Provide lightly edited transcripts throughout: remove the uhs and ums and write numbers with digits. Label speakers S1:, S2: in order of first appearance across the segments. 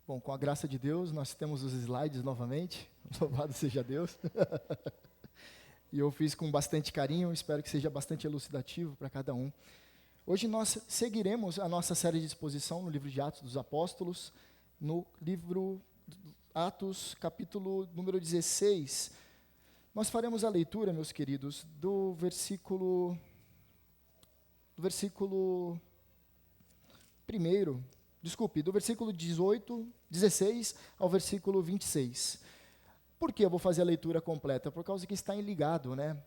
S1: Bom, com a graça de Deus, nós temos os slides novamente. Louvado seja Deus. E eu fiz com bastante carinho, espero que seja bastante elucidativo para cada um. Hoje nós seguiremos a nossa série de exposição no livro de Atos dos Apóstolos, no livro Atos, capítulo número 16. Nós faremos a leitura, meus queridos, do versículo 16 ao versículo 26. Por que eu vou fazer a leitura completa? Por causa que está ligado, né?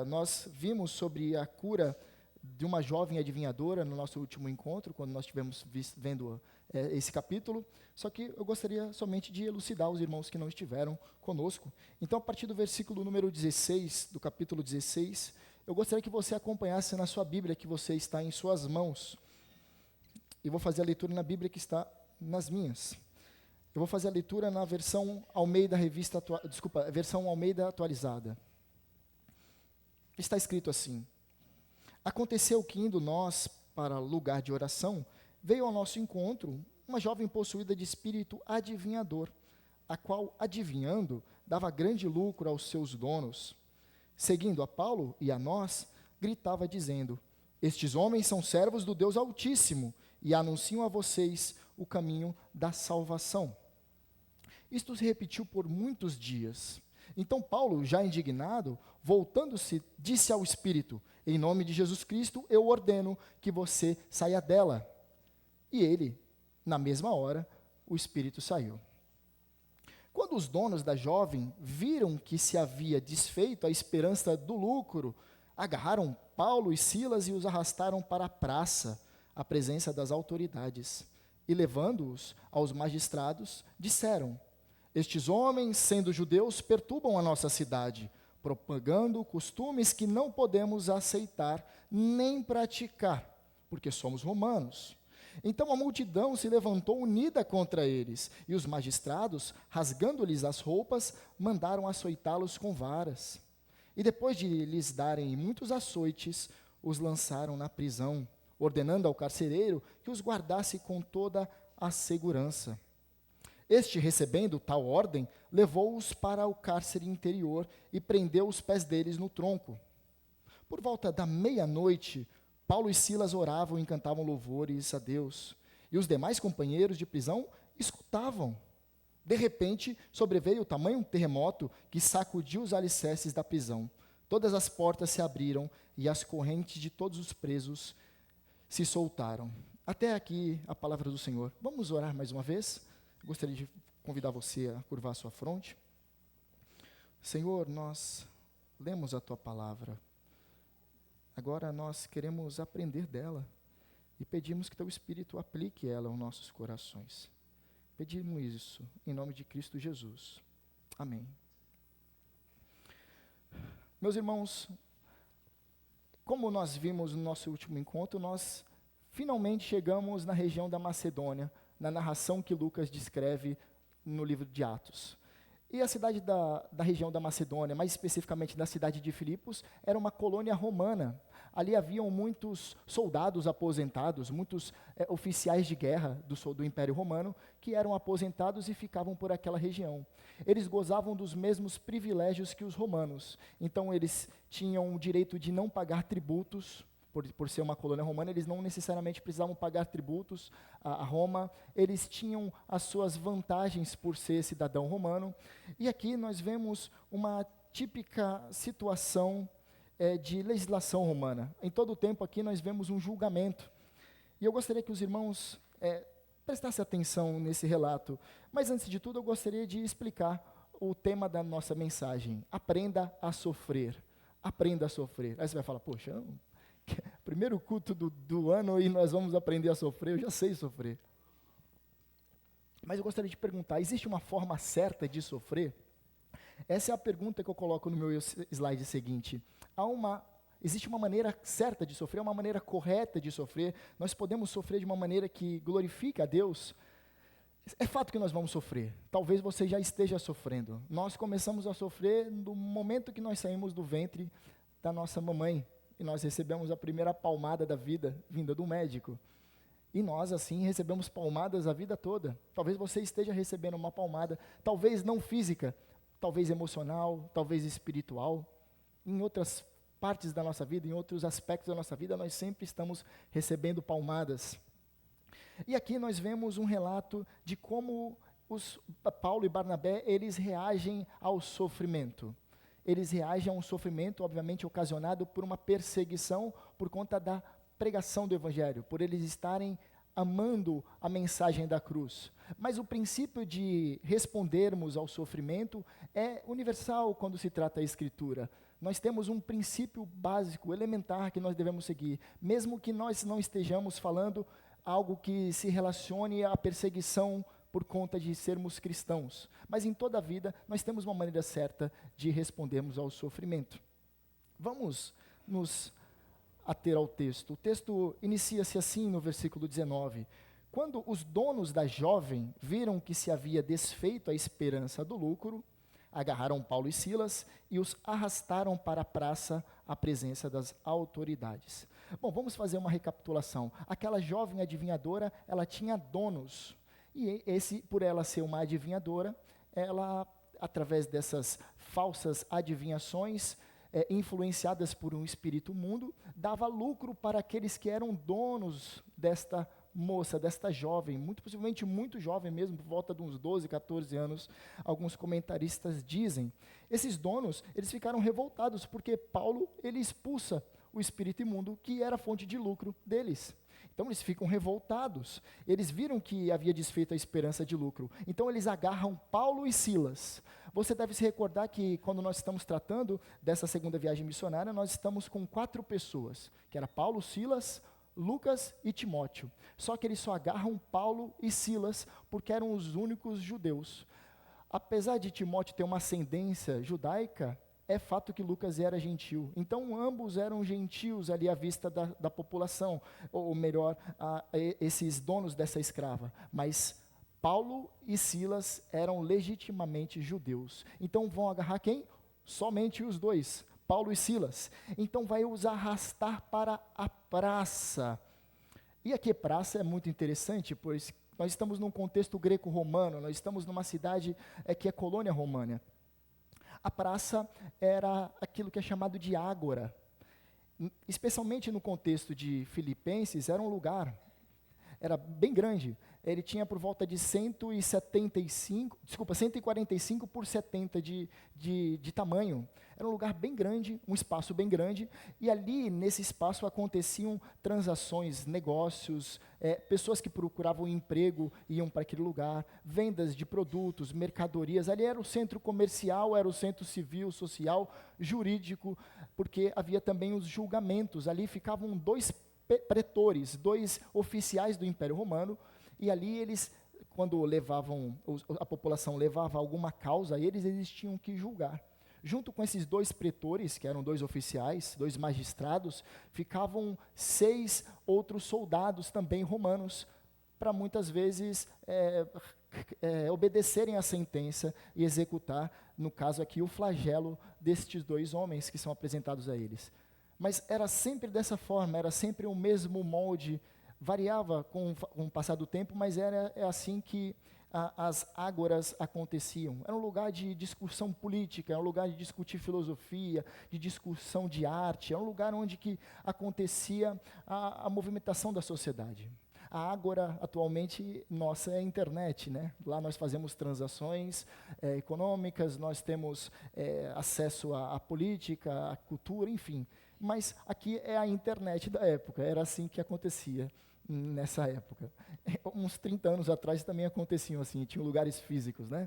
S1: Nós vimos sobre a cura de uma jovem adivinhadora no nosso último encontro, quando nós estivemos vendo esse capítulo, só que eu gostaria somente de elucidar os irmãos que não estiveram conosco. Então, a partir do versículo número 16, do capítulo 16, eu gostaria que você acompanhasse na sua Bíblia, que você está em suas mãos. E vou fazer a leitura na Bíblia que está nas minhas. Eu vou fazer a leitura na versão Almeida versão Almeida atualizada. Está escrito assim: Aconteceu que, indo nós para lugar de oração, veio ao nosso encontro uma jovem possuída de espírito adivinhador, a qual, adivinhando, dava grande lucro aos seus donos. Seguindo a Paulo e a nós, gritava dizendo: Estes homens são servos do Deus Altíssimo e anunciam a vocês o caminho da salvação. Isto se repetiu por muitos dias. Então Paulo, já indignado, voltando-se, disse ao Espírito: Em nome de Jesus Cristo, eu ordeno que você saia dela. E ele, na mesma hora, o Espírito saiu. Quando os donos da jovem viram que se havia desfeito a esperança do lucro, agarraram Paulo e Silas e os arrastaram para a praça, à presença das autoridades. E levando-os aos magistrados, disseram: Estes homens, sendo judeus, perturbam a nossa cidade, propagando costumes que não podemos aceitar nem praticar, porque somos romanos. Então a multidão se levantou unida contra eles, e os magistrados, rasgando-lhes as roupas, mandaram açoitá-los com varas. E depois de lhes darem muitos açoites, os lançaram na prisão, ordenando ao carcereiro que os guardasse com toda a segurança. Este, recebendo tal ordem, levou-os para o cárcere interior e prendeu os pés deles no tronco. Por volta da meia-noite, Paulo e Silas oravam e cantavam louvores a Deus, e os demais companheiros de prisão escutavam. De repente, sobreveio tamanho terremoto que sacudiu os alicerces da prisão. Todas as portas se abriram e as correntes de todos os presos se soltaram. Até aqui a palavra do Senhor. Vamos orar mais uma vez? Gostaria de convidar você a curvar a sua fronte. Senhor, nós lemos a Tua palavra. Agora nós queremos aprender dela e pedimos que Teu Espírito aplique ela aos nossos corações. Pedimos isso em nome de Cristo Jesus. Amém. Meus irmãos, como nós vimos no nosso último encontro, nós finalmente chegamos na região da Macedônia, na narração que Lucas descreve no livro de Atos. E a cidade da região da Macedônia, mais especificamente da cidade de Filipos, era uma colônia romana. Ali haviam muitos soldados aposentados, muitos oficiais de guerra do Império Romano, que eram aposentados e ficavam por aquela região. Eles gozavam dos mesmos privilégios que os romanos. Então, eles tinham o direito de não pagar tributos. Por ser uma colônia romana, eles não necessariamente precisavam pagar tributos a Roma, eles tinham as suas vantagens por ser cidadão romano. E aqui nós vemos uma típica situação de legislação romana. Em todo o tempo aqui nós vemos um julgamento. E eu gostaria que os irmãos prestassem atenção nesse relato. Mas antes de tudo eu gostaria de explicar o tema da nossa mensagem. Aprenda a sofrer. Aprenda a sofrer. Aí você vai falar, poxa, primeiro culto do ano e nós vamos aprender a sofrer, eu já sei sofrer. Mas eu gostaria de perguntar, existe uma forma certa de sofrer? Essa é a pergunta que eu coloco no meu slide seguinte. Existe uma maneira certa de sofrer, uma maneira correta de sofrer? Nós podemos sofrer de uma maneira que glorifica a Deus? É fato que nós vamos sofrer. Talvez você já esteja sofrendo. Nós começamos a sofrer no momento que nós saímos do ventre da nossa mamãe. E nós recebemos a primeira palmada da vida vinda do médico. E nós, assim, recebemos palmadas a vida toda. Talvez você esteja recebendo uma palmada, talvez não física, talvez emocional, talvez espiritual. Em outras partes da nossa vida, em outros aspectos da nossa vida, nós sempre estamos recebendo palmadas. E aqui nós vemos um relato de como Paulo e Barnabé, eles reagem ao sofrimento. Eles reagem a um sofrimento, obviamente, ocasionado por uma perseguição por conta da pregação do Evangelho, por eles estarem amando a mensagem da cruz. Mas o princípio de respondermos ao sofrimento é universal quando se trata da Escritura. Nós temos um princípio básico, elementar, que nós devemos seguir, mesmo que nós não estejamos falando algo que se relacione à perseguição por conta de sermos cristãos. Mas em toda a vida, nós temos uma maneira certa de respondermos ao sofrimento. Vamos nos ater ao texto. O texto inicia-se assim no versículo 19. Quando os donos da jovem viram que se havia desfeito a esperança do lucro, agarraram Paulo e Silas e os arrastaram para a praça à presença das autoridades. Bom, vamos fazer uma recapitulação. Aquela jovem adivinhadora, ela tinha donos. E por ela ser uma adivinhadora, ela, através dessas falsas adivinhações, influenciadas por um espírito mundo, dava lucro para aqueles que eram donos desta moça, desta jovem, muito possivelmente muito jovem mesmo, por volta de uns 12, 14 anos, alguns comentaristas dizem. Esses donos, eles ficaram revoltados, porque Paulo, ele expulsa o espírito imundo, que era a fonte de lucro deles. Então eles ficam revoltados, eles viram que havia desfeito a esperança de lucro, então eles agarram Paulo e Silas. Você deve se recordar que quando nós estamos tratando dessa segunda viagem missionária, nós estamos com 4 pessoas, que era Paulo, Silas, Lucas e Timóteo. Só que eles só agarram Paulo e Silas porque eram os únicos judeus. Apesar de Timóteo ter uma ascendência judaica, é fato que Lucas era gentil. Então, ambos eram gentios ali à vista da população, ou melhor, esses donos dessa escrava. Mas Paulo e Silas eram legitimamente judeus. Então, vão agarrar quem? Somente os dois, Paulo e Silas. Então, vai os arrastar para a praça. E aqui, praça é muito interessante, pois nós estamos num contexto greco-romano, nós estamos numa cidade que é colônia romana. A praça era aquilo que é chamado de ágora. Especialmente no contexto de Filipenses, era um lugar, era bem grande. Ele tinha por volta de 145 por 70 de tamanho. Era um lugar bem grande, um espaço bem grande, e ali, nesse espaço, aconteciam transações, negócios, pessoas que procuravam emprego iam para aquele lugar, vendas de produtos, mercadorias. Ali era o centro comercial, era o centro civil, social, jurídico, porque havia também os julgamentos. Ali ficavam 2 pretores, 2 oficiais do Império Romano, e ali eles, quando a população levava alguma causa a eles, eles tinham que julgar. Junto com esses 2 pretores, que eram 2 oficiais, 2 magistrados, ficavam 6 outros soldados também romanos, para muitas vezes obedecerem à sentença e executar, no caso aqui, o flagelo destes 2 homens que são apresentados a eles. Mas era sempre dessa forma, era sempre o mesmo molde, variava com o passar do tempo, mas era assim que as ágoras aconteciam. Era um lugar de discussão política, era um lugar de discutir filosofia, de discussão de arte, era um lugar onde que acontecia a movimentação da sociedade. A ágora, atualmente, nossa é a internet, né? Lá nós fazemos transações econômicas, nós temos acesso à política, à cultura, enfim. Mas aqui é a internet da época, era assim que acontecia nessa época. Uns 30 anos atrás também aconteciam assim, tinham lugares físicos, né?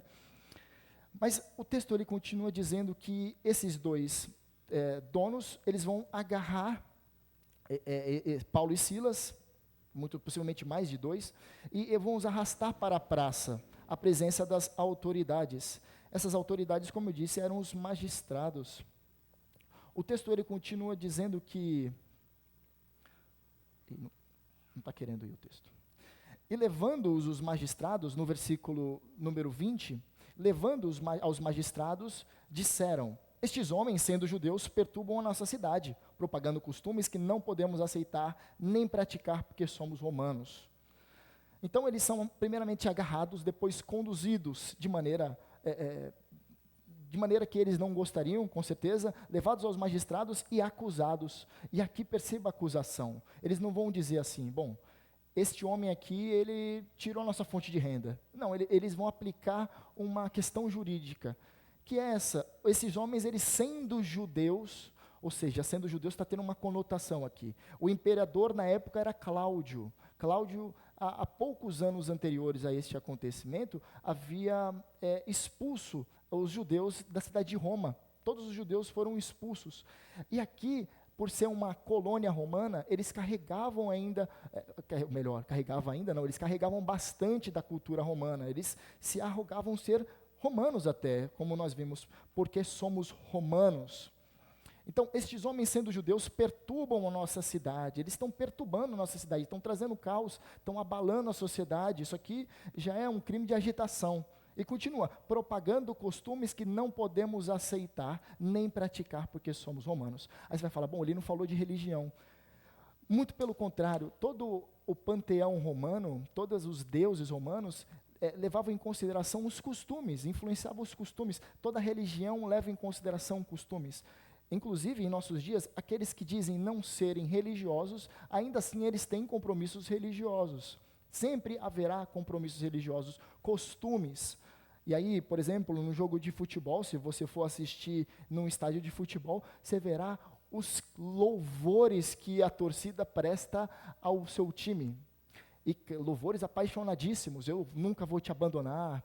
S1: Mas o texto ele continua dizendo que esses 2 donos, eles vão agarrar Paulo e Silas, muito possivelmente mais de 2, e vão os arrastar para a praça, à presença das autoridades. Essas autoridades, como eu disse, eram os magistrados. O texto ele continua dizendo que... Não está querendo ir o texto. E levando-os os magistrados, no versículo número 20, levando-os aos magistrados, disseram: estes homens, sendo judeus, perturbam a nossa cidade, propagando costumes que não podemos aceitar nem praticar porque somos romanos. Então eles são primeiramente agarrados, depois conduzidos de maneira que eles não gostariam, com certeza, levados aos magistrados e acusados. E aqui perceba a acusação. Eles não vão dizer assim, bom, este homem aqui, ele tirou a nossa fonte de renda. Não, eles vão aplicar uma questão jurídica, que é essa: esses homens, eles sendo judeus, ou seja, sendo judeus está tendo uma conotação aqui. O imperador na época era Cláudio. Cláudio, há poucos anos anteriores a este acontecimento, havia expulso os judeus da cidade de Roma. Todos os judeus foram expulsos. E aqui, por ser uma colônia romana, eles carregavam ainda, eles carregavam bastante da cultura romana. Eles se arrogavam ser romanos até, como nós vimos, porque somos romanos. Então, estes homens, sendo judeus, perturbam a nossa cidade, eles estão perturbando a nossa cidade, estão trazendo caos, estão abalando a sociedade. Isso aqui já é um crime de agitação. E continua, propagando costumes que não podemos aceitar nem praticar porque somos romanos. Aí você vai falar, bom, ele não falou de religião. Muito pelo contrário, todo o panteão romano, todos os deuses romanos, levavam em consideração os costumes, influenciavam os costumes. Toda religião leva em consideração costumes. Inclusive, em nossos dias, aqueles que dizem não serem religiosos, ainda assim eles têm compromissos religiosos. Sempre haverá compromissos religiosos, costumes. E aí, por exemplo, no jogo de futebol, se você for assistir num estádio de futebol, você verá os louvores que a torcida presta ao seu time. E louvores apaixonadíssimos: eu nunca vou te abandonar,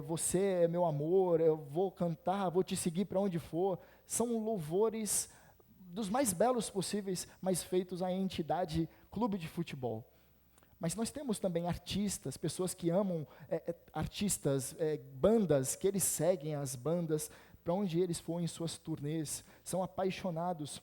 S1: você é meu amor, eu vou cantar, vou te seguir para onde for. São louvores dos mais belos possíveis, mas feitos à entidade clube de futebol. Mas nós temos também artistas, pessoas que amam artistas, bandas, que eles seguem as bandas para onde eles forem em suas turnês, são apaixonados.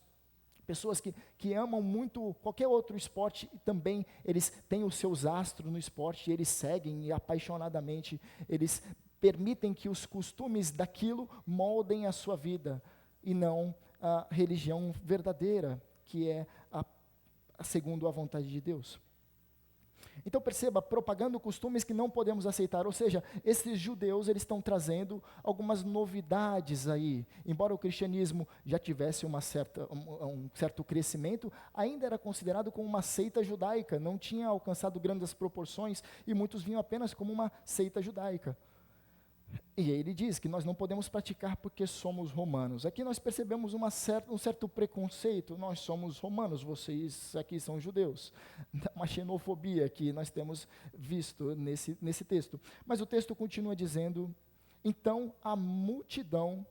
S1: Pessoas que amam muito qualquer outro esporte, e também eles têm os seus astros no esporte, e eles seguem e apaixonadamente, eles permitem que os costumes daquilo moldem a sua vida, e não a religião verdadeira, que é segundo a vontade de Deus. Então perceba, propagando costumes que não podemos aceitar, ou seja, esses judeus, eles estão trazendo algumas novidades aí. Embora o cristianismo já tivesse um certo crescimento, ainda era considerado como uma seita judaica, não tinha alcançado grandes proporções, e muitos vinham apenas como uma seita judaica. E aí ele diz que nós não podemos praticar porque somos romanos. Aqui nós percebemos um certo preconceito: nós somos romanos, vocês aqui são judeus. Uma xenofobia que nós temos visto nesse texto. Mas o texto continua dizendo: então a multidão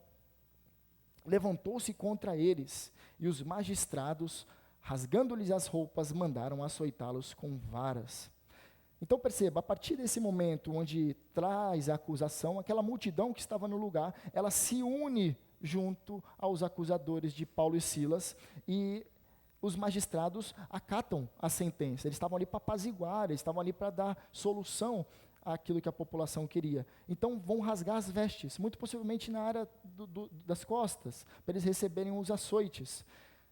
S1: levantou-se contra eles, e os magistrados, rasgando-lhes as roupas, mandaram açoitá-los com varas. Então perceba, a partir desse momento onde traz a acusação, aquela multidão que estava no lugar, ela se une junto aos acusadores de Paulo e Silas, e os magistrados acatam a sentença. Eles estavam ali para apaziguar, eles estavam ali para dar solução àquilo que a população queria. Então vão rasgar as vestes, muito possivelmente na área das costas, para eles receberem os açoites.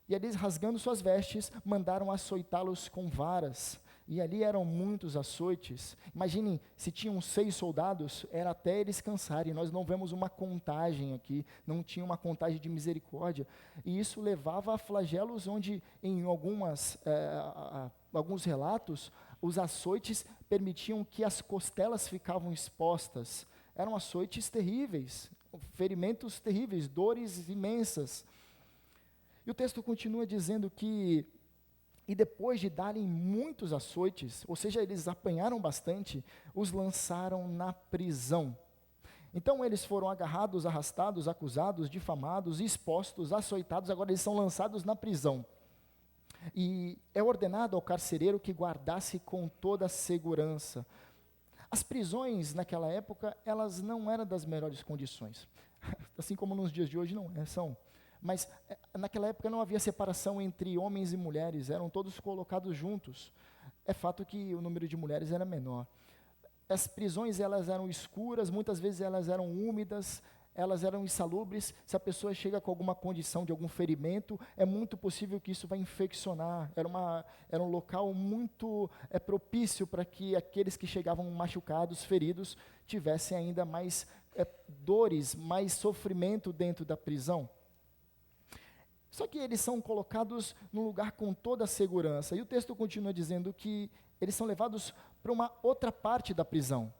S1: E eles, rasgando suas vestes, mandaram açoitá-los com varas. E ali eram muitos açoites. Imaginem, se tinham 6 soldados, era até eles cansarem. Nós não vemos uma contagem aqui, não tinha uma contagem de misericórdia. E isso levava a flagelos onde, em alguns relatos, os açoites permitiam que as costelas ficavam expostas. Eram açoites terríveis, ferimentos terríveis, dores imensas. E o texto continua dizendo que, e depois de darem muitos açoites, ou seja, eles apanharam bastante, os lançaram na prisão. Então eles foram agarrados, arrastados, acusados, difamados, expostos, açoitados, agora eles são lançados na prisão. E é ordenado ao carcereiro que guardasse com toda a segurança. As prisões naquela época, elas não eram das melhores condições, assim como nos dias de hoje não são. Mas naquela época não havia separação entre homens e mulheres, eram todos colocados juntos. É fato que o número de mulheres era menor. As prisões, elas eram escuras, muitas vezes elas eram úmidas, elas eram insalubres. Se a pessoa chega com alguma condição de algum ferimento, é muito possível que isso vai infeccionar. Era um local muito propício para que aqueles que chegavam machucados, feridos, tivessem ainda mais dores, mais sofrimento dentro da prisão. Só que eles são colocados num lugar com toda a segurança. E o texto continua dizendo que eles são levados para uma outra parte da prisão.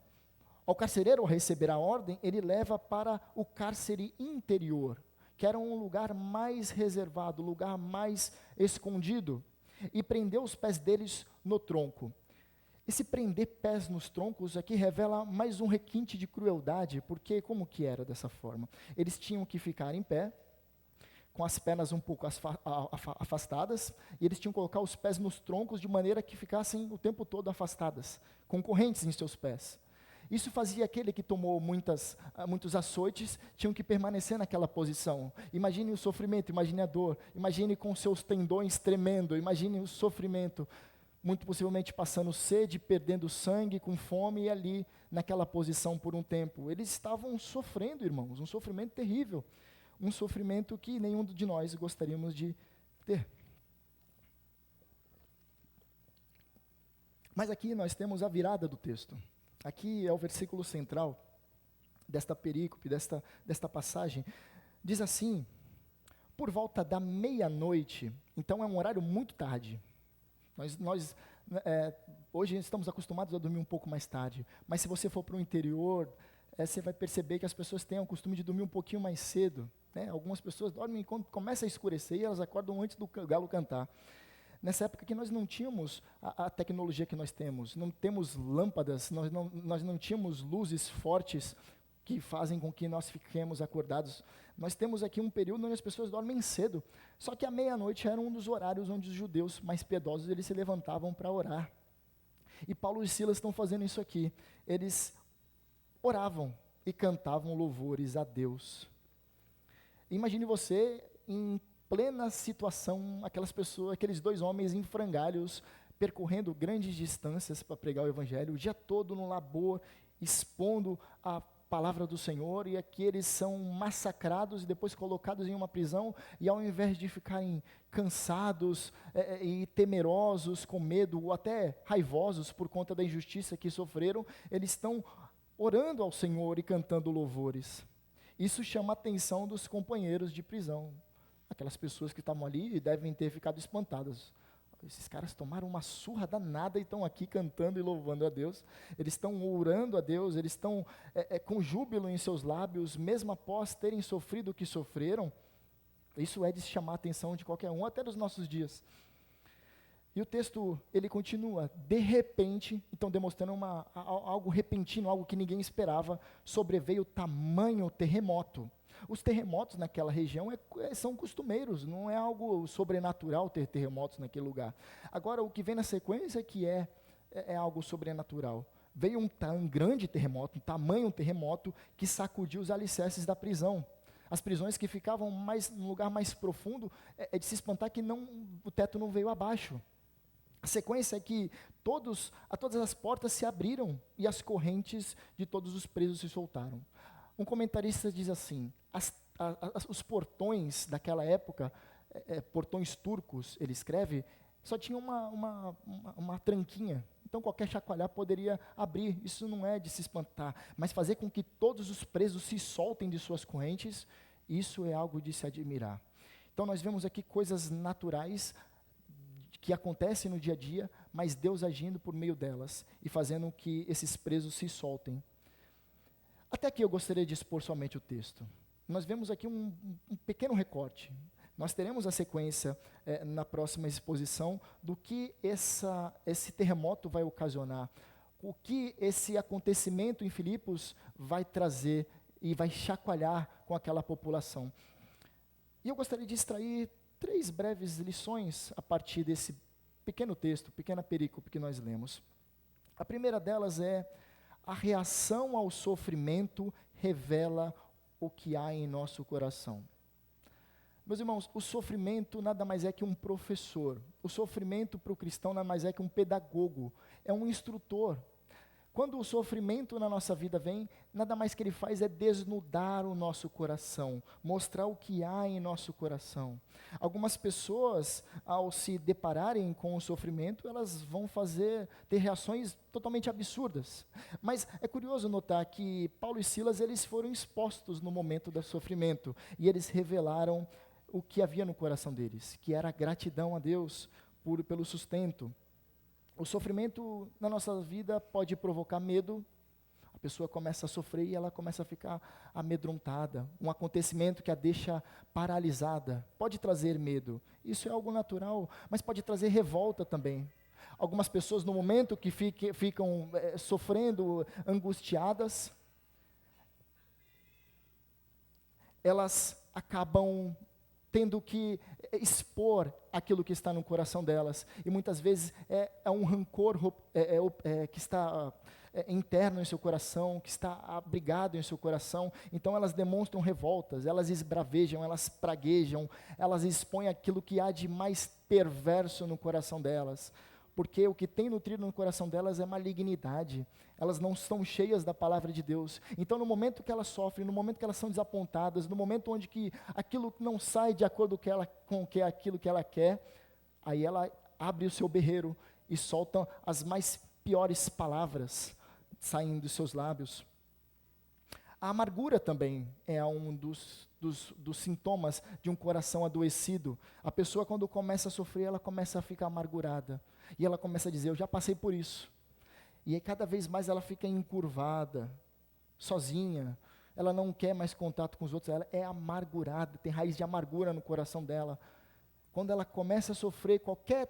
S1: Ao carcereiro, ao receber a ordem, ele leva para o cárcere interior, que era um lugar mais reservado, um lugar mais escondido, e prendeu os pés deles no tronco. Esse prender pés nos troncos aqui revela mais um requinte de crueldade, porque como que era dessa forma? Eles tinham que ficar em pé, com as pernas um pouco afastadas, e eles tinham que colocar os pés nos troncos de maneira que ficassem o tempo todo afastadas, com correntes em seus pés. Isso fazia aquele que tomou muitos açoites, tinham que permanecer naquela posição. Imagine o sofrimento, imagine a dor, imagine com seus tendões tremendo, imagine o sofrimento, muito possivelmente passando sede, perdendo sangue, com fome, e ali naquela posição por um tempo. Eles estavam sofrendo, irmãos, um sofrimento terrível. Um sofrimento que nenhum de nós gostaríamos de ter. Mas aqui nós temos a virada do texto. Aqui é o versículo central desta perícope, desta passagem. Diz assim: por volta da meia-noite, então é um horário muito tarde. Hoje estamos acostumados a dormir um pouco mais tarde, mas se você for para o interior, você vai perceber que as pessoas têm o costume de dormir um pouquinho mais cedo. Algumas pessoas dormem quando começa a escurecer e elas acordam antes do galo cantar. Nessa época que nós não tínhamos a tecnologia que nós temos, não temos lâmpadas, nós não tínhamos luzes fortes que fazem com que nós fiquemos acordados. Nós temos aqui um período onde as pessoas dormem cedo, só que a meia-noite era um dos horários onde os judeus mais piedosos eles se levantavam para orar. E Paulo e Silas estão fazendo isso aqui. Eles oravam e cantavam louvores a Deus. Imagine você em plena situação, aqueles dois homens em frangalhos, percorrendo grandes distâncias para pregar o evangelho, o dia todo no labor, expondo a palavra do Senhor, e aqui eles são massacrados e depois colocados em uma prisão, e ao invés de ficarem cansados e temerosos, com medo, ou até raivosos por conta da injustiça que sofreram, eles estão orando ao Senhor e cantando louvores. Isso chama a atenção dos companheiros de prisão. Aquelas pessoas que estavam ali devem ter ficado espantadas. Esses caras tomaram uma surra danada e estão aqui cantando e louvando a Deus. Eles estão orando a Deus, eles estão com júbilo em seus lábios, mesmo após terem sofrido o que sofreram. Isso é de chamar a atenção de qualquer um, até nos nossos dias. E o texto, ele continua, de repente, então demonstrando algo repentino, algo que ninguém esperava, sobreveio tamanho terremoto. Os terremotos naquela região são costumeiros, não é algo sobrenatural ter terremotos naquele lugar. Agora, o que vem na sequência que é algo sobrenatural. Veio um grande terremoto, um tamanho terremoto, que sacudiu os alicerces da prisão. As prisões que ficavam num lugar mais profundo, é de se espantar que o teto não veio abaixo. A sequência é que todas as portas se abriram e as correntes de todos os presos se soltaram. Um comentarista diz assim, os portões daquela época, portões turcos, ele escreve, só tinha uma tranquinha. Então qualquer chacoalhar poderia abrir. Isso não é de se espantar, mas fazer com que todos os presos se soltem de suas correntes, isso é algo de se admirar. Então nós vemos aqui coisas naturais que acontecem no dia a dia, mas Deus agindo por meio delas e fazendo que esses presos se soltem. Até aqui eu gostaria de expor somente o texto. Nós vemos aqui um pequeno recorte. Nós teremos a sequência na próxima exposição do que esse terremoto vai ocasionar, o que esse acontecimento em Filipos vai trazer e vai chacoalhar com aquela população. E eu gostaria de extrair 3 breves lições a partir desse pequeno texto, pequena perícope que nós lemos. A primeira delas é: a reação ao sofrimento revela o que há em nosso coração. Meus irmãos, o sofrimento nada mais é que um professor. O sofrimento para o cristão nada mais é que um pedagogo, é um instrutor. Quando o sofrimento na nossa vida vem, nada mais que ele faz é desnudar o nosso coração, mostrar o que há em nosso coração. Algumas pessoas, ao se depararem com o sofrimento, elas vão ter reações totalmente absurdas. Mas é curioso notar que Paulo e Silas, eles foram expostos no momento do sofrimento, e eles revelaram o que havia no coração deles, que era gratidão a Deus pelo sustento. O sofrimento na nossa vida pode provocar medo, a pessoa começa a sofrer e ela começa a ficar amedrontada. Um acontecimento que a deixa paralisada pode trazer medo. Isso é algo natural, mas pode trazer revolta também. Algumas pessoas, no momento que ficam sofrendo, angustiadas, elas acabam tendo que expor aquilo que está no coração delas. E muitas vezes é um rancor que está interno em seu coração, que está abrigado em seu coração. Então elas demonstram revoltas, elas esbravejam, elas praguejam, elas expõem aquilo que há de mais perverso no coração delas. Porque o que tem nutrido no coração delas é malignidade. Elas não estão cheias da palavra de Deus. Então, no momento que elas sofrem, no momento que elas são desapontadas, no momento onde que aquilo não sai de acordo com aquilo que ela quer, aí ela abre o seu berreiro e solta as mais piores palavras saindo dos seus lábios. A amargura também é um dos sintomas de um coração adoecido. A pessoa, quando começa a sofrer, ela começa a ficar amargurada. E ela começa a dizer, eu já passei por isso. E aí, cada vez mais ela fica encurvada, sozinha. Ela não quer mais contato com os outros, ela é amargurada, tem raiz de amargura no coração dela. Quando ela começa a sofrer qualquer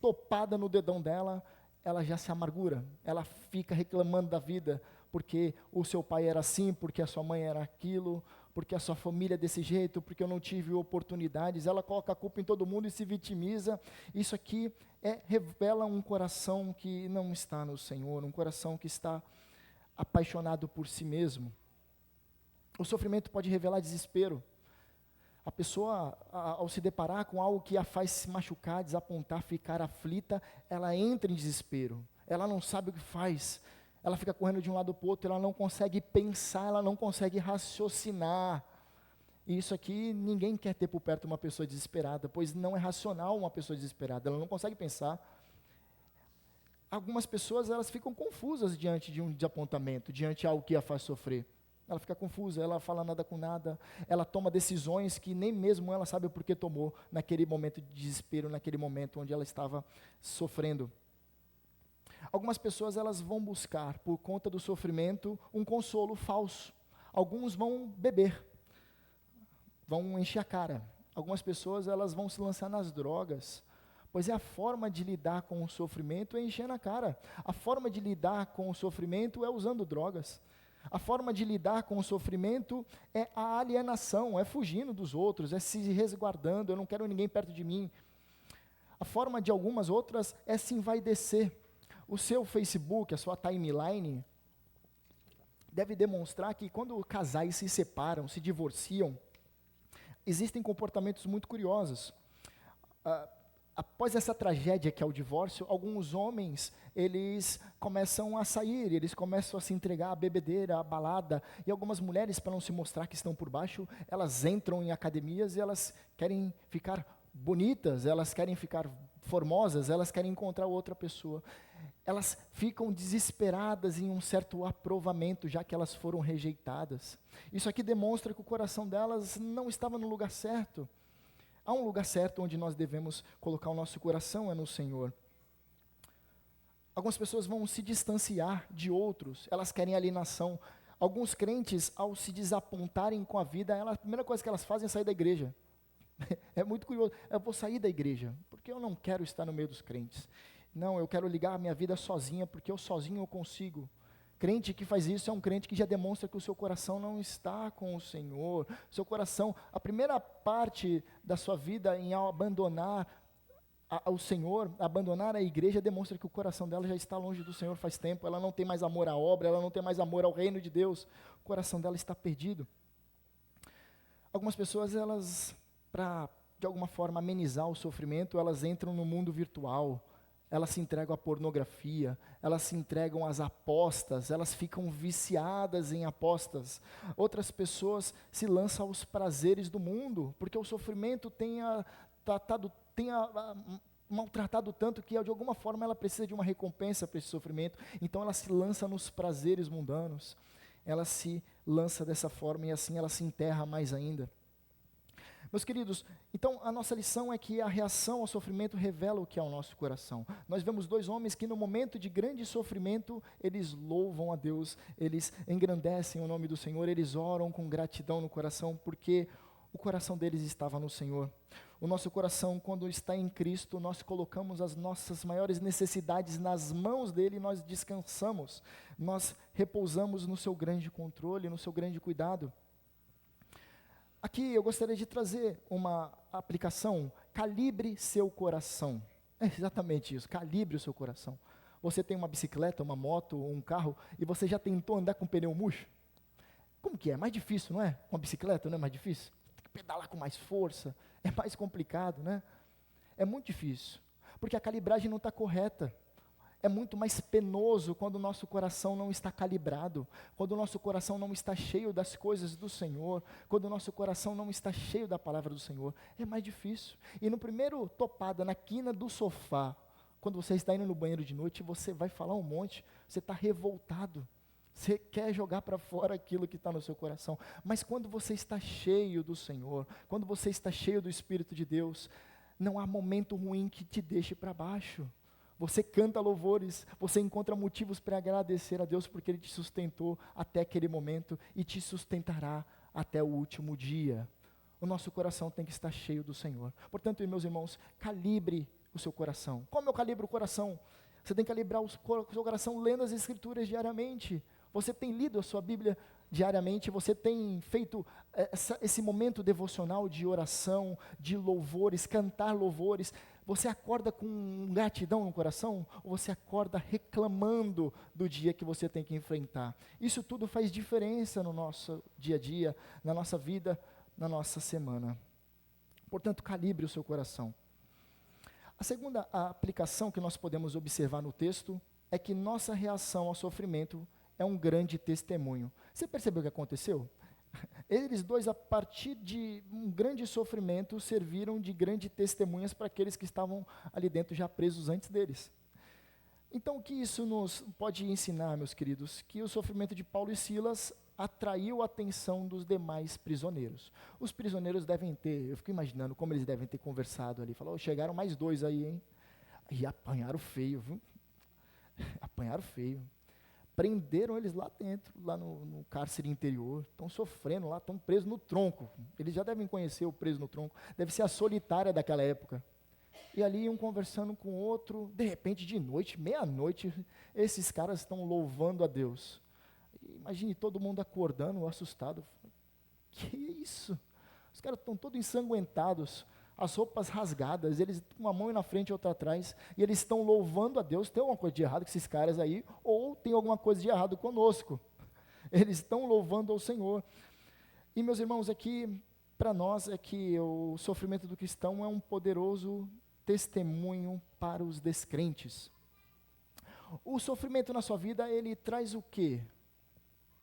S1: topada no dedão dela, ela já se amargura. Ela fica reclamando da vida, porque o seu pai era assim, porque a sua mãe era aquilo, porque a sua família é desse jeito, porque eu não tive oportunidades. Ela coloca a culpa em todo mundo e se vitimiza. Isso aqui revela um coração que não está no Senhor, um coração que está apaixonado por si mesmo. O sofrimento pode revelar desespero. A pessoa, ao se deparar com algo que a faz se machucar, desapontar, ficar aflita, ela entra em desespero. Ela não sabe o que faz. Ela fica correndo de um lado para o outro, ela não consegue pensar, ela não consegue raciocinar. E isso aqui, ninguém quer ter por perto uma pessoa desesperada, pois não é racional uma pessoa desesperada, ela não consegue pensar. Algumas pessoas, elas ficam confusas diante de um desapontamento, diante de algo que a faz sofrer. Ela fica confusa, ela fala nada com nada, ela toma decisões que nem mesmo ela sabe o porquê tomou, naquele momento de desespero, naquele momento onde ela estava sofrendo. Algumas pessoas, elas vão buscar, por conta do sofrimento, um consolo falso. Alguns vão beber, vão encher a cara. Algumas pessoas, elas vão se lançar nas drogas, pois é a forma de lidar com o sofrimento é enchendo a cara. A forma de lidar com o sofrimento é usando drogas. A forma de lidar com o sofrimento é a alienação, é fugindo dos outros, é se resguardando, eu não quero ninguém perto de mim. A forma de algumas outras é se envaidecer. O seu Facebook, a sua timeline, deve demonstrar que quando casais se separam, se divorciam, existem comportamentos muito curiosos. Após essa tragédia que é o divórcio, alguns homens, eles começam a sair, eles começam a se entregar à bebedeira, à balada, e algumas mulheres, para não se mostrar que estão por baixo, elas entram em academias e elas querem ficar bonitas, elas querem ficar formosas, elas querem encontrar outra pessoa. Elas ficam desesperadas em um certo aprovamento, já que elas foram rejeitadas. Isso aqui demonstra que o coração delas não estava no lugar certo. Há um lugar certo onde nós devemos colocar o nosso coração, é no Senhor. Algumas pessoas vão se distanciar de outros, elas querem alienação. Alguns crentes, ao se desapontarem com a vida, a primeira coisa que elas fazem é sair da igreja. É muito curioso, eu vou sair da igreja, porque eu não quero estar no meio dos crentes. Não, eu quero ligar a minha vida sozinha, porque eu sozinho eu consigo. Crente que faz isso é um crente que já demonstra que o seu coração não está com o Senhor. Seu coração, a primeira parte da sua vida em abandonar ao Senhor, abandonar a igreja, demonstra que o coração dela já está longe do Senhor faz tempo. Ela não tem mais amor à obra, ela não tem mais amor ao reino de Deus. O coração dela está perdido. Algumas pessoas, elas, para de alguma forma amenizar o sofrimento, elas entram no mundo virtual. elas se entregam à pornografia, elas se entregam às apostas, elas ficam viciadas em apostas. Outras pessoas se lançam aos prazeres do mundo, porque o sofrimento maltratado tanto que de alguma forma ela precisa de uma recompensa para esse sofrimento, então ela se lança nos prazeres mundanos, ela se lança dessa forma e assim ela se enterra mais ainda. Meus queridos, então a nossa lição é que a reação ao sofrimento revela o que é o nosso coração. Nós vemos dois homens que no momento de grande sofrimento, eles louvam a Deus, eles engrandecem o nome do Senhor, eles oram com gratidão no coração, porque o coração deles estava no Senhor. O nosso coração, quando está em Cristo, nós colocamos as nossas maiores necessidades nas mãos dele e nós descansamos, nós repousamos no seu grande controle, no seu grande cuidado. Aqui eu gostaria de trazer uma aplicação, calibre seu coração. É exatamente isso, calibre o seu coração. Você tem uma bicicleta, uma moto, um carro, e você já tentou andar com pneu murcho? Como que é? É mais difícil, não é? Com a bicicleta não é mais difícil? Tem que pedalar com mais força, é mais complicado, né? É muito difícil, porque a calibragem não está correta. É muito mais penoso quando o nosso coração não está calibrado, quando o nosso coração não está cheio das coisas do Senhor, quando o nosso coração não está cheio da palavra do Senhor. É mais difícil. E no primeiro topada, na quina do sofá, quando você está indo no banheiro de noite, você vai falar um monte, você está revoltado, você quer jogar para fora aquilo que está no seu coração. Mas quando você está cheio do Senhor, quando você está cheio do Espírito de Deus, não há momento ruim que te deixe para baixo. Você canta louvores, você encontra motivos para agradecer a Deus porque Ele te sustentou até aquele momento e te sustentará até o último dia. O nosso coração tem que estar cheio do Senhor. Portanto, meus irmãos, calibre o seu coração. Como eu calibro o coração? Você tem que calibrar o seu coração lendo as Escrituras diariamente. Você tem lido a sua Bíblia diariamente, você tem feito esse momento devocional de oração, de louvores, cantar louvores. Você acorda com gratidão no coração ou você acorda reclamando do dia que você tem que enfrentar? Isso tudo faz diferença no nosso dia a dia, na nossa vida, na nossa semana. Portanto, calibre o seu coração. A segunda aplicação que nós podemos observar no texto é que nossa reação ao sofrimento é um grande testemunho. Você percebeu o que aconteceu? Eles dois, a partir de um grande sofrimento, serviram de grande testemunhas para aqueles que estavam ali dentro já presos antes deles. Então, o que isso nos pode ensinar, meus queridos? Que o sofrimento de Paulo e Silas atraiu a atenção dos demais prisioneiros. Os prisioneiros devem ter, eu fico imaginando como eles devem ter conversado ali. Falou, chegaram mais dois aí, hein? E apanharam feio, viu? Apanharam feio. Prenderam eles lá dentro, lá no cárcere interior, estão sofrendo lá, estão presos no tronco. Eles já devem conhecer o preso no tronco, deve ser a solitária daquela época. E ali um conversando com o outro, de repente de noite, meia-noite, esses caras estão louvando a Deus. Imagine todo mundo acordando, assustado. Que isso? Os caras estão todos ensanguentados, as roupas rasgadas, eles uma mão na frente e outra atrás, e eles estão louvando a Deus. Tem alguma coisa de errado com esses caras aí, ou tem alguma coisa de errado conosco. Eles estão louvando ao Senhor. E meus irmãos, aqui, para nós, é que o sofrimento do cristão é um poderoso testemunho para os descrentes. O sofrimento na sua vida, ele traz o quê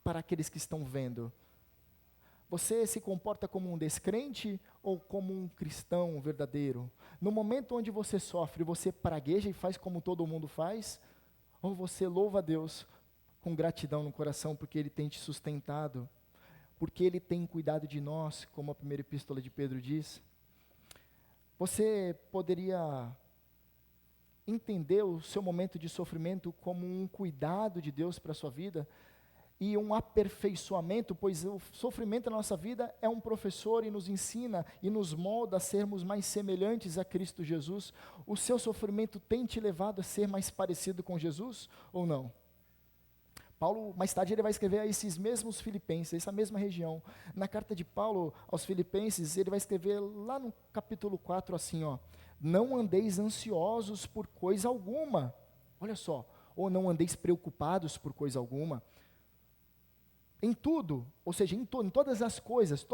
S1: para aqueles que estão vendo? Você se comporta como um descrente ou como um cristão verdadeiro? No momento onde você sofre, você pragueja e faz como todo mundo faz? Ou você louva a Deus com gratidão no coração porque Ele tem te sustentado? Porque Ele tem cuidado de nós, como a primeira epístola de Pedro diz? Você poderia entender o seu momento de sofrimento como um cuidado de Deus para a sua vida? E um aperfeiçoamento, pois o sofrimento na nossa vida é um professor e nos ensina e nos molda a sermos mais semelhantes a Cristo Jesus. O seu sofrimento tem te levado a ser mais parecido com Jesus ou não? Paulo, mais tarde, ele vai escrever a esses mesmos filipenses, essa mesma região. Na carta de Paulo aos filipenses, ele vai escrever lá no capítulo 4 assim, ó: não andeis ansiosos por coisa alguma. Olha só, ou não andeis preocupados por coisa alguma. Em tudo, ou seja, em todas as coisas,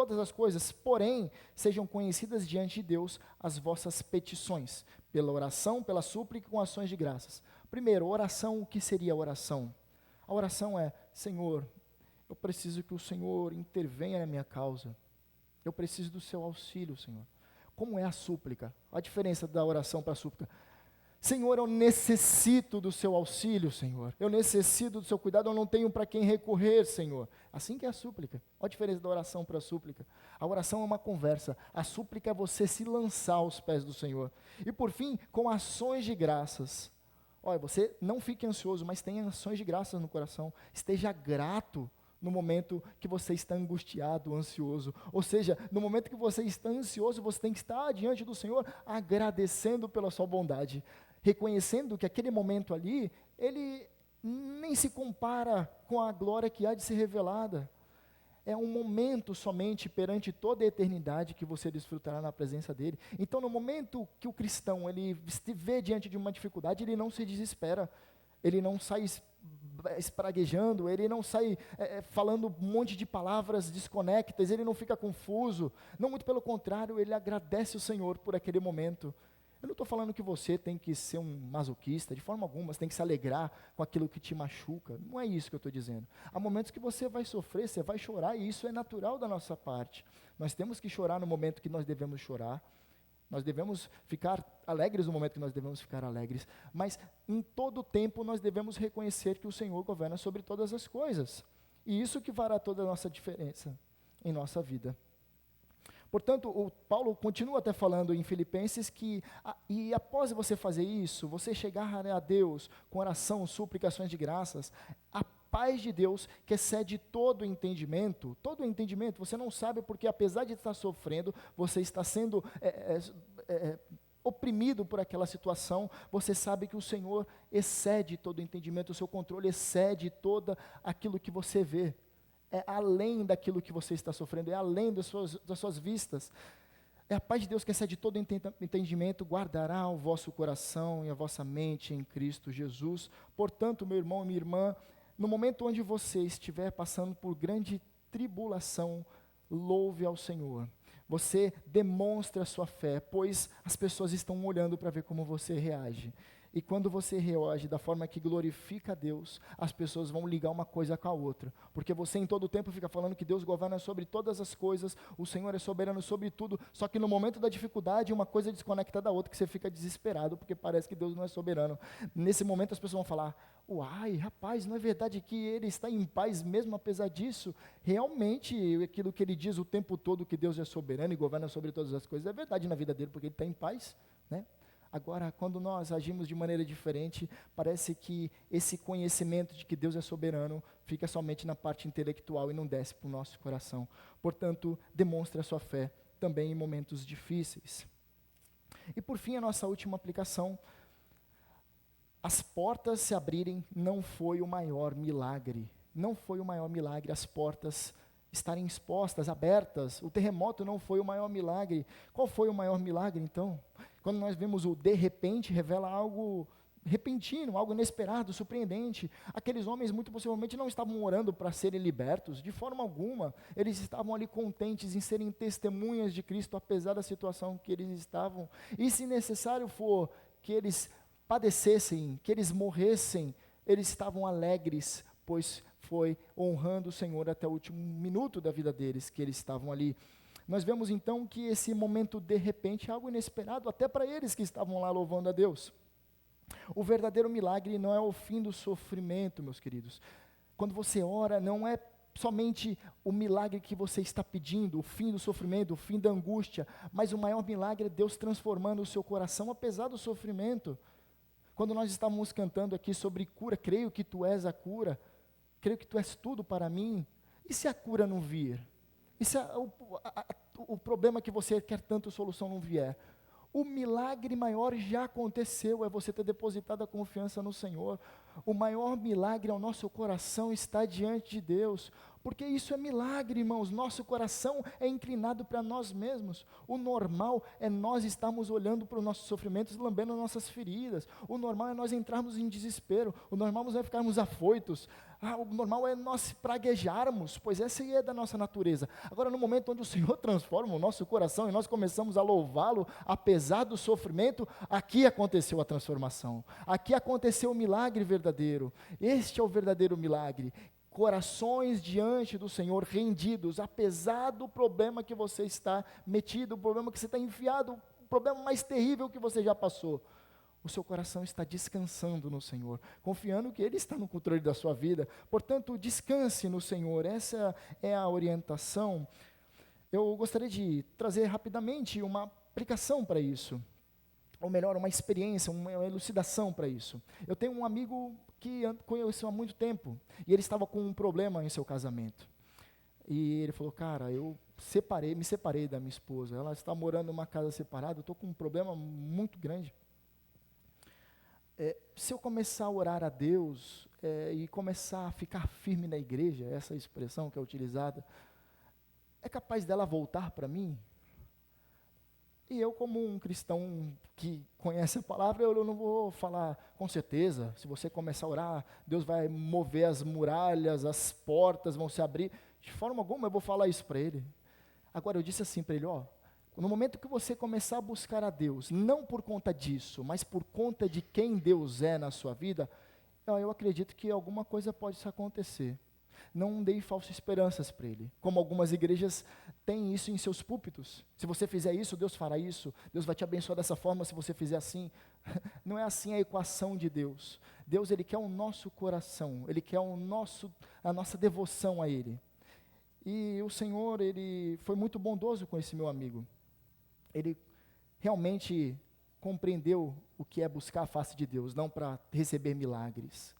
S1: porém, sejam conhecidas diante de Deus as vossas petições, pela oração, pela súplica, com ações de graças. Primeiro, oração, o que seria a oração? A oração é: Senhor, eu preciso que o Senhor intervenha na minha causa. Eu preciso do seu auxílio, Senhor. Como é a súplica? A diferença da oração para a súplica. Senhor, eu necessito do seu auxílio, Senhor. Eu necessito do seu cuidado, eu não tenho para quem recorrer, Senhor. Assim que é a súplica. Olha a diferença da oração para a súplica. A oração é uma conversa. A súplica é você se lançar aos pés do Senhor. E por fim, com ações de graças. Olha, você não fique ansioso, mas tenha ações de graças no coração. Esteja grato no momento que você está angustiado, ansioso. Ou seja, no momento que você está ansioso, você tem que estar diante do Senhor agradecendo pela sua bondade, reconhecendo que aquele momento ali, ele nem se compara com a glória que há de ser revelada. É um momento somente perante toda a eternidade que você desfrutará na presença dele. Então, no momento que o cristão ele estiver diante de uma dificuldade, ele não se desespera, ele não sai espraguejando, ele não sai falando um monte de palavras desconectas, ele não fica confuso. Não, muito pelo contrário, ele agradece o Senhor por aquele momento. Eu não estou falando que você tem que ser um masoquista, de forma alguma, você tem que se alegrar com aquilo que te machuca. Não é isso que eu estou dizendo. Há momentos que você vai sofrer, você vai chorar, e isso é natural da nossa parte. Nós temos que chorar no momento que nós devemos chorar. Nós devemos ficar alegres no momento que nós devemos ficar alegres. Mas em todo tempo nós devemos reconhecer que o Senhor governa sobre todas as coisas. E isso que fará toda a nossa diferença em nossa vida. Portanto, o Paulo continua até falando em Filipenses que, e após você fazer isso, você chegar a Deus com oração, suplicações de graças, a paz de Deus, que excede todo entendimento, você não sabe porque apesar de estar sofrendo, você está sendo oprimido por aquela situação, você sabe que o Senhor excede todo entendimento, o seu controle excede todo aquilo que você vê. É além daquilo que você está sofrendo, é além das suas vistas. É a paz de Deus que excede todo entendimento, guardará o vosso coração e a vossa mente em Cristo Jesus. Portanto, meu irmão e minha irmã, no momento onde você estiver passando por grande tribulação, louve ao Senhor. Você demonstra a sua fé, pois as pessoas estão olhando para ver como você reage. E quando você reage da forma que glorifica a Deus, as pessoas vão ligar uma coisa com a outra. Porque você em todo tempo fica falando que Deus governa sobre todas as coisas, o Senhor é soberano sobre tudo, só que no momento da dificuldade, uma coisa desconecta da outra, que você fica desesperado, porque parece que Deus não é soberano. Nesse momento as pessoas vão falar: uai, rapaz, não é verdade que Ele está em paz mesmo apesar disso? Realmente, aquilo que Ele diz o tempo todo, que Deus é soberano e governa sobre todas as coisas, é verdade na vida dele, porque Ele está em paz, né? Agora, quando nós agimos de maneira diferente, parece que esse conhecimento de que Deus é soberano fica somente na parte intelectual e não desce para o nosso coração. Portanto, demonstre a sua fé também em momentos difíceis. E por fim, a nossa última aplicação: as portas se abrirem não foi o maior milagre. Não foi o maior milagre as portas estarem expostas, abertas. O terremoto não foi o maior milagre. Qual foi o maior milagre, então? Quando nós vemos o de repente, revela algo repentino, algo inesperado, surpreendente. Aqueles homens muito possivelmente não estavam orando para serem libertos, de forma alguma. Eles estavam ali contentes em serem testemunhas de Cristo, apesar da situação que eles estavam. E se necessário for que eles padecessem, que eles morressem, eles estavam alegres, pois foi honrando o Senhor até o último minuto da vida deles, que eles estavam ali. Nós vemos então que esse momento de repente é algo inesperado, até para eles que estavam lá louvando a Deus. O verdadeiro milagre não é o fim do sofrimento, meus queridos. Quando você ora, não é somente o milagre que você está pedindo, o fim do sofrimento, o fim da angústia, mas o maior milagre é Deus transformando o seu coração apesar do sofrimento. Quando nós estávamos cantando aqui sobre cura, creio que tu és a cura, creio que tu és tudo para mim. E se a cura não vir? E se o problema que você quer tanto solução não vier? O milagre maior já aconteceu, é você ter depositado a confiança no Senhor. O maior milagre ao nosso coração está diante de Deus. porque isso é milagre, irmãos. Nosso coração é inclinado para nós mesmos. O normal é nós estarmos olhando para os nossos sofrimentos, lambendo nossas feridas. O normal é nós entrarmos em desespero. O normal é ficarmos afoitos. O normal é nós praguejarmos, pois essa aí é da nossa natureza. Agora, no momento onde o Senhor transforma o nosso coração e nós começamos a louvá-lo, apesar do sofrimento, aqui aconteceu a transformação. Aqui aconteceu o milagre verdadeiro. Este é o verdadeiro milagre. Corações diante do Senhor, rendidos, apesar do problema que você está metido, o problema que você está enfiado, o problema mais terrível que você já passou. O seu coração está descansando no Senhor, confiando que Ele está no controle da sua vida. Portanto, descanse no Senhor. Essa é a orientação. Eu gostaria de trazer rapidamente uma aplicação para isso, ou melhor, uma experiência, uma elucidação para isso. Eu tenho um amigo que conheço há muito tempo, e ele estava com um problema em seu casamento. E ele falou, cara, eu me separei da minha esposa, ela está morando numa casa separada, eu estou com um problema muito grande. Se eu começar a orar a Deus e começar a ficar firme na igreja, essa expressão que é utilizada, é capaz dela voltar para mim? E eu, como um cristão que conhece a palavra, eu não vou falar com certeza. Se você começar a orar, Deus vai mover as muralhas, as portas vão se abrir. De forma alguma eu vou falar isso para ele. Agora, eu disse assim para ele, no momento que você começar a buscar a Deus, não por conta disso, mas por conta de quem Deus é na sua vida, eu acredito que alguma coisa pode acontecer. Não dei falsas esperanças para ele. Como algumas igrejas têm isso em seus púlpitos. Se você fizer isso, Deus fará isso. Deus vai te abençoar dessa forma se você fizer assim. Não é assim a equação de Deus. Deus, Ele quer o nosso coração. Ele quer a nossa devoção a Ele. E o Senhor, Ele foi muito bondoso com esse meu amigo. Ele realmente compreendeu o que é buscar a face de Deus, não para receber milagres.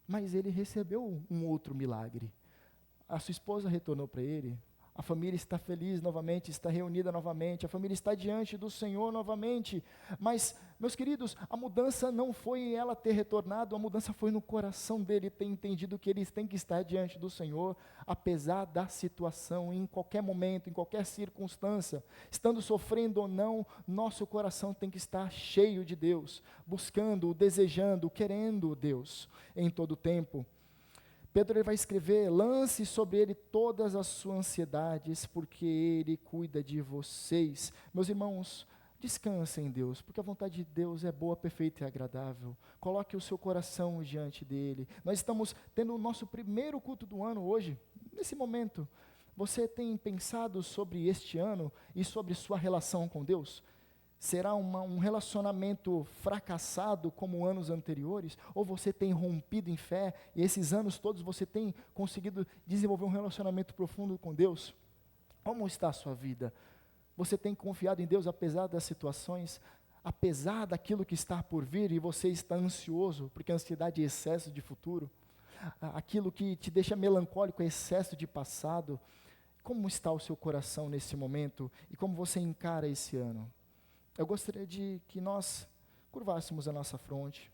S1: Mas ele recebeu um outro milagre. A sua esposa retornou para ele, a família está feliz novamente, está reunida novamente, a família está diante do Senhor novamente. Mas, meus queridos, a mudança não foi ela ter retornado, a mudança foi no coração dele ter entendido que ele tem que estar diante do Senhor, apesar da situação, em qualquer momento, em qualquer circunstância, estando sofrendo ou não, nosso coração tem que estar cheio de Deus, buscando, desejando, querendo Deus em todo o tempo. Pedro ele vai escrever, lance sobre ele todas as suas ansiedades, porque ele cuida de vocês. Meus irmãos, descansem em Deus, porque a vontade de Deus é boa, perfeita e agradável. Coloque o seu coração diante dele. Nós estamos tendo o nosso primeiro culto do ano hoje, nesse momento. Você tem pensado sobre este ano e sobre sua relação com Deus? Será um relacionamento fracassado como anos anteriores? Ou você tem rompido em fé e esses anos todos você tem conseguido desenvolver um relacionamento profundo com Deus? Como está a sua vida? Você tem confiado em Deus apesar das situações, apesar daquilo que está por vir e você está ansioso, porque a ansiedade é excesso de futuro? Aquilo que te deixa melancólico é excesso de passado? Como está o seu coração nesse momento e como você encara esse ano? Eu gostaria de que nós curvássemos a nossa fronte,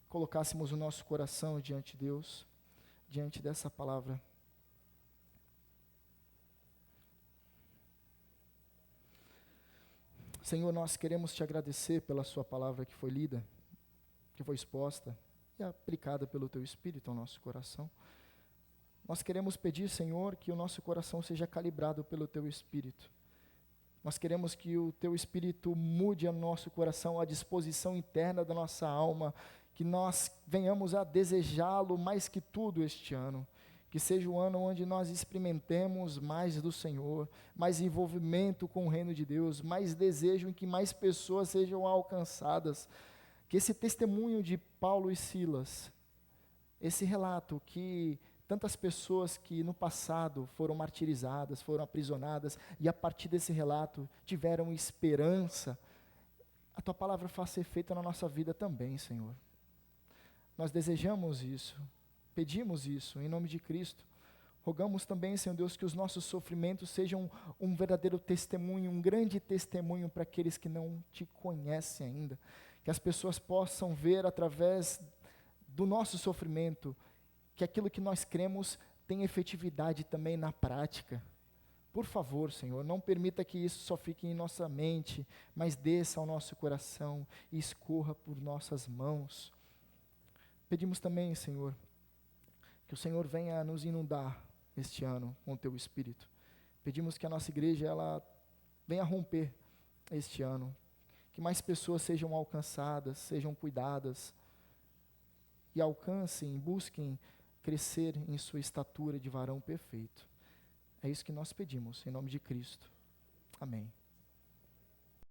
S1: colocássemos o nosso coração diante de Deus, diante dessa palavra. Senhor, nós queremos te agradecer pela sua palavra que foi lida, que foi exposta e aplicada pelo teu Espírito ao nosso coração. Nós queremos pedir, Senhor, que o nosso coração seja calibrado pelo teu Espírito. Nós queremos que o teu Espírito mude o nosso coração, a disposição interna da nossa alma, que nós venhamos a desejá-lo mais que tudo este ano. Que seja o ano onde nós experimentemos mais do Senhor, mais envolvimento com o reino de Deus, mais desejo em que mais pessoas sejam alcançadas. Que esse testemunho de Paulo e Silas, esse relato que tantas pessoas que no passado foram martirizadas, foram aprisionadas, e a partir desse relato tiveram esperança, a tua palavra faça efeito na nossa vida também, Senhor. Nós desejamos isso, pedimos isso, em nome de Cristo. Rogamos também, Senhor Deus, que os nossos sofrimentos sejam um verdadeiro testemunho, um grande testemunho para aqueles que não te conhecem ainda. Que as pessoas possam ver através do nosso sofrimento, que aquilo que nós cremos tenha efetividade também na prática. Por favor, Senhor, não permita que isso só fique em nossa mente, mas desça ao nosso coração e escorra por nossas mãos. Pedimos também, Senhor, que o Senhor venha nos inundar este ano com o Teu Espírito. Pedimos que a nossa igreja ela venha romper este ano, que mais pessoas sejam alcançadas, sejam cuidadas e alcancem, busquem crescer em sua estatura de varão perfeito. É isso que nós pedimos, em nome de Cristo. Amém.